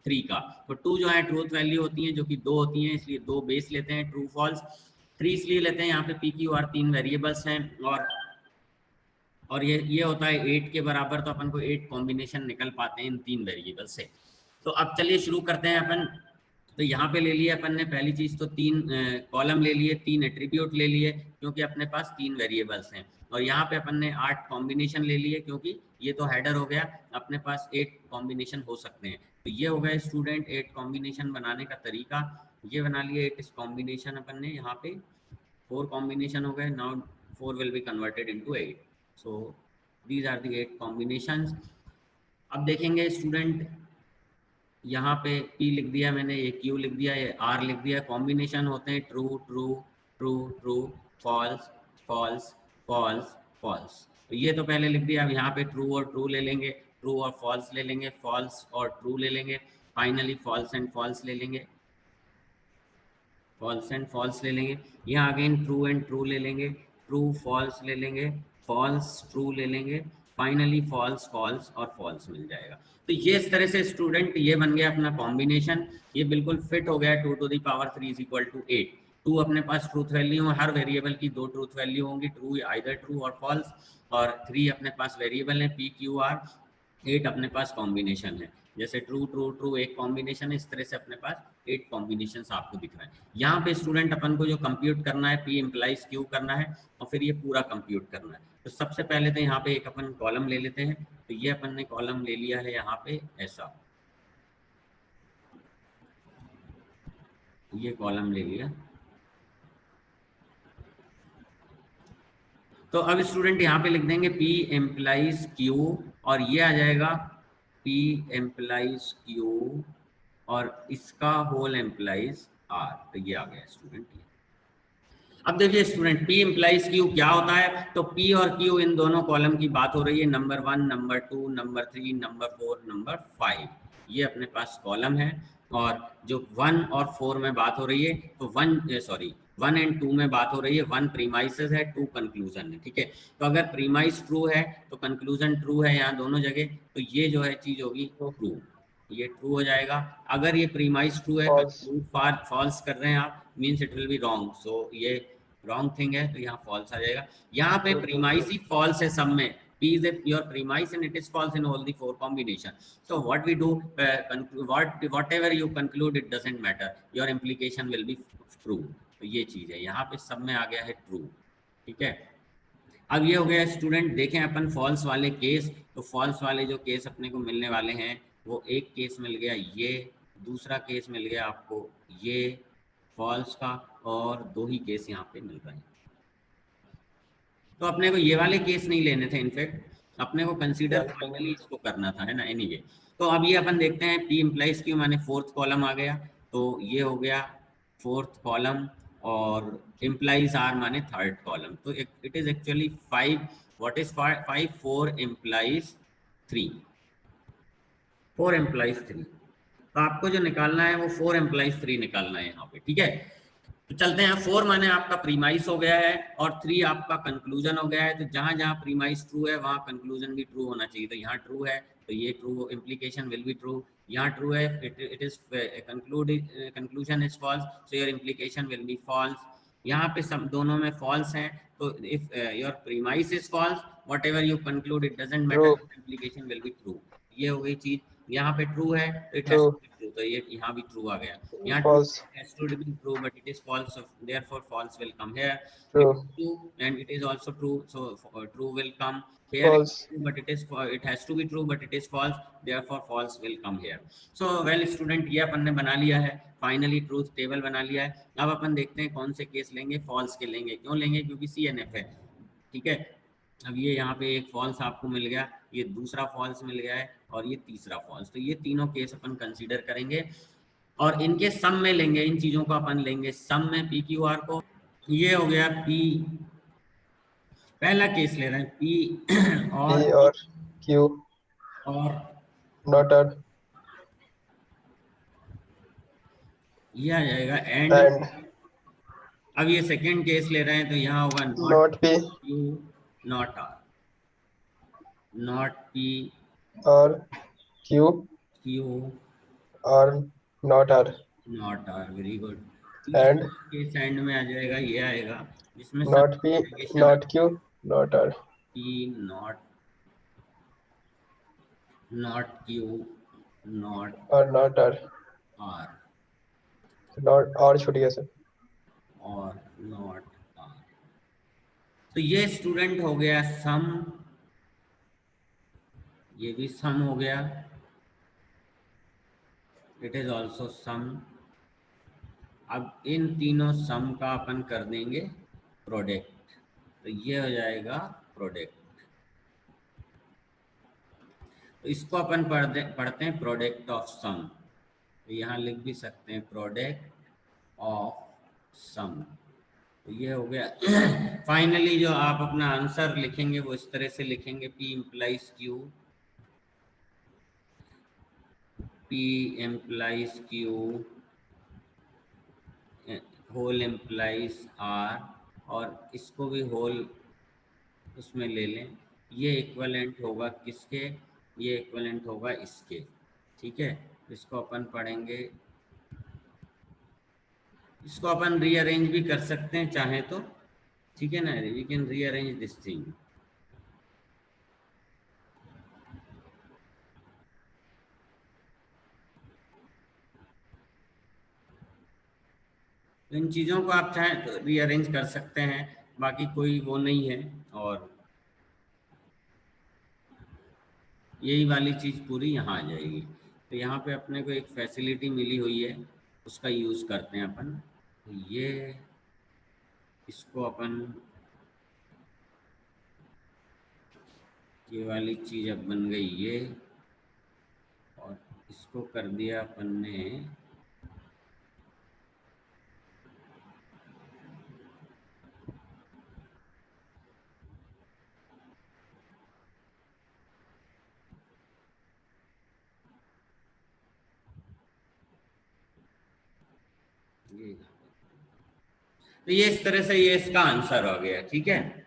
3 का। तो 2 जो है ट्रूथ वैल्यू होती है जो कि 2 होती हैं, इसलिए 2 बेस लेते हैं, ट्रू फॉल्स। 3 इसलिए लेते हैं यहाँ पे पी क्यू आर 3 वेरिएबल्स हैं, और ये होता है 8 के बराबर, तो अपन को 8 कॉम्बिनेशन निकल पाते हैं इन 3 वेरिएबल से। तो अब चलिए शुरू करते हैं अपन। तो यहाँ पे ले लिए अपन ने पहली चीज तो 3 कॉलम ले लिए, 3 एट्रीब्यूट ले लिए क्योंकि अपने पास 3 वेरिएबल्स हैं, और यहाँ पे अपन ने 8 कॉम्बिनेशन ले लिए क्योंकि ये तो हेडर हो गया, अपने पास 8 कॉम्बिनेशन हो सकते हैं। तो ये हो गया स्टूडेंट 8 कॉम्बिनेशन बनाने का तरीका। ये बना लिए 8 कॉम्बिनेशन अपन ने, यहाँ पे 4 कॉम्बिनेशन हो गए। Now 4 will be converted into 8। So these are the 8 combinations. अब देखेंगे स्टूडेंट, यहाँ पे P लिख दिया मैंने, ये Q लिख दिया, ये R लिख दिया। कॉम्बिनेशन होते हैं true true true true, false false false false. तो ये तो पहले लिख दिया। अब यहाँ पे ट्रू और ट्रू ले लेंगे, ट्रू और फॉल्स ले लेंगे, फॉल्स और ट्रू ले लेंगे, फाइनली फॉल्स एंड फॉल्स ले लेंगे, फॉल्स एंड फॉल्स ले लेंगे। यहाँ अगेन ट्रू एंड ट्रू ले लेंगे, ट्रू फॉल्स ले लेंगे, फॉल्स ट्रू ले लेंगे, फाइनली फॉल्स फॉल्स और फॉल्स मिल जाएगा। तो ये इस तरह से स्टूडेंट ये बन गया अपना कॉम्बिनेशन। ये बिल्कुल फिट हो गया 2 to the power 3 is equal to 8। 2 अपने पास ट्रूथ वैल्यू है, हर वेरिएबल की 2 ट्रूथ वैल्यू होंगी, ट्रू आइदर ट्रू और फॉल्स, और 3 अपने पास वेरिएबल है पी क्यू आर, 8 अपने पास कॉम्बिनेशन है। जैसे ट्रू ट्रू ट्रू एक कॉम्बिनेशन है, इस तरह से अपने पास 8 कॉम्बिनेशन आपको दिख रहा है। यहाँ पे स्टूडेंट अपन को जो कंप्यूट करना है, P इम्प्लाइज Q करना है, और फिर ये पूरा कंप्यूट करना है। तो सबसे पहले तो यहाँ पे एक अपन कॉलम ले लेते हैं। तो ये अपन ने कॉलम ले लिया है यहाँ पे ऐसा, ये कॉलम ले लिया। तो अब स्टूडेंट यहाँ पे लिख देंगे P एम्प्लाइज Q, और ये आ जाएगा P एम्प्लाइज Q और इसका होल एम्प्लाइज R। तो ये आ गया स्टूडेंट। अब देखिए स्टूडेंट, P इम्प्लाइज Q क्या होता है? तो P और Q इन दोनों कॉलम की बात हो रही है, number 1, number 2, number 3, number 4, number 5। ये अपने पास कॉलम है, और जो 1 और 4 में बात हो रही है, तो 1 एंड 2 में बात हो रही है। 1 प्रीमाइसेस है, 2 कंक्लूजन है, ठीक है। तो अगर प्रीमाइस ट्रू है तो कंक्लूजन ट्रू है यहाँ दोनों जगह, तो ये जो है चीज होगी ट्रू, ये ट्रू हो जाएगा। अगर ये प्रीमाइस ट्रू है, फॉल्स कर रहे हैं आप, means it will be wrong, so ये रॉन्ग थिंग है, तो यहाँ फॉल्स आ जाएगा। यहाँ पे प्रीमाइस ही फॉल्स है सब में, P is your premise and it is false in all the 4 combination. So what we do, whatever you conclude, it doesn't matter, your implication will be true. तो ये चीज है, यहाँ पे सब में आ गया है ट्रू, ठीक है। अब ये हो गया स्टूडेंट, देखें अपन फॉल्स वाले केस। तो फॉल्स वाले जो केस अपने को मिलने वाले हैं, वो एक केस मिल गया ये, दूसरा केस मिल गया आपको ये फॉल्स का, और 2 ही केस यहाँ पे मिल रहे हैं। तो अपने को ये वाले केस नहीं लेने थे, इनफैक्ट अपने को कंसीडर फाइनली इसको करना था, है ना, एनीवे। तो अब ये अपन देखते हैं P इम्प्लाइज Q, माने 4th कॉलम आ गया, तो ये हो गया 4th कॉलम, और इम्प्लाइज R माने 3rd कॉलम। तो it is actually 5, what is 5? 4 implies 3, 4 implies 3। तो आपको जो निकालना है वो 4 इम्प्लाइज 3 निकालना है यहाँ पे, ठीक है। तो चलते हैं, 4 माने आपका प्रीमाइस हो गया है, और 3 आपका कंक्लूजन हो गया है। तो जहां जहां प्रीमाइस ट्रू है वहां कंक्लूजन भी ट्रू होना चाहिए। तो यहाँ ट्रू है तो ये true, implication will be true. यहाँ ट्रू है, it is conclusion is false, so your implication will be false. यहाँ पे सब दोनों में फॉल्स हैं, तो if your premise is false, whatever you conclude it doesn't matter, implication will be true. ये हो गई चीज। यहाँ पे ट्रू है तो it has to be true, तो ये यहाँ भी ट्रू आ गया। यहाँ true has to be true but it is false, so therefore false will come here. It is true and it is also true, so true will come here. But it has to be true but it is false, therefore false will come here. So well student, ये अपन ने बना लिया है, finally truth table बना लिया है। अब अपन देखते हैं कौन से केस लेंगे, फॉल्स के लेंगे। क्यों लेंगे? क्योंकि CNF है, ठीक है। अब ये यहाँ पे एक फॉल्स आपको मिल गया, ये दूसरा फॉल्स मिल गया है, और ये तीसरा फॉल्स। तो ये तीनों केस अपन कंसीडर करेंगे, और इनके सम में लेंगे, इन चीजों को अपन लेंगे सम में, पी क्यू आर को। ये हो गया P, पहला केस ले रहे हैं P और Q और डॉटर, ये आ जाएगा एंड। अब ये सेकेंड केस ले रहे हैं, तो यहाँ होगा not P Q not R, not P और Q R not R not R, very good. तो इस एंड केस एंड में आ जाएगा, ये आएगा जिसमें सब not P negation not Q not R P not, not Q, not और नॉट आर, आर, नॉट और छूट गया सर। और नॉट आर। तो ये स्टूडेंट हो गया सम, ये भी सम हो गया, इट इज ऑल्सो सम। अब इन तीनों सम का अपन कर देंगे प्रोडक्ट, तो ये हो जाएगा प्रोडक्ट। तो इसको अपन पढ़ते हैं प्रोडक्ट ऑफ सम, तो यहाँ लिख भी सकते हैं प्रोडक्ट ऑफ सम। तो ये हो गया। फाइनली जो आप अपना आंसर लिखेंगे वो इस तरह से लिखेंगे, P implies Q, P implies Q, whole implies R, और इसको भी होल उसमें ले लें। ये इक्वलेंट होगा किसके, ये इक्वलेंट होगा इसके, ठीक है। इसको अपन पढ़ेंगे, इसको अपन रीअरेंज भी कर सकते हैं चाहे तो, ठीक है ना, we can rearrange this thing. तो इन चीज़ों को आप चाहें तो रीअरेंज कर सकते हैं, बाकी कोई वो नहीं है। और यही वाली चीज़ पूरी यहाँ आ जाएगी। तो यहाँ पे अपने को एक फैसिलिटी मिली हुई है, उसका यूज़ करते हैं अपन। तो ये इसको अपन, ये वाली चीज़ अब बन गई ये, और इसको कर दिया अपन ने ये। तो ये इस तरह से ये इसका आंसर हो गया, ठीक है।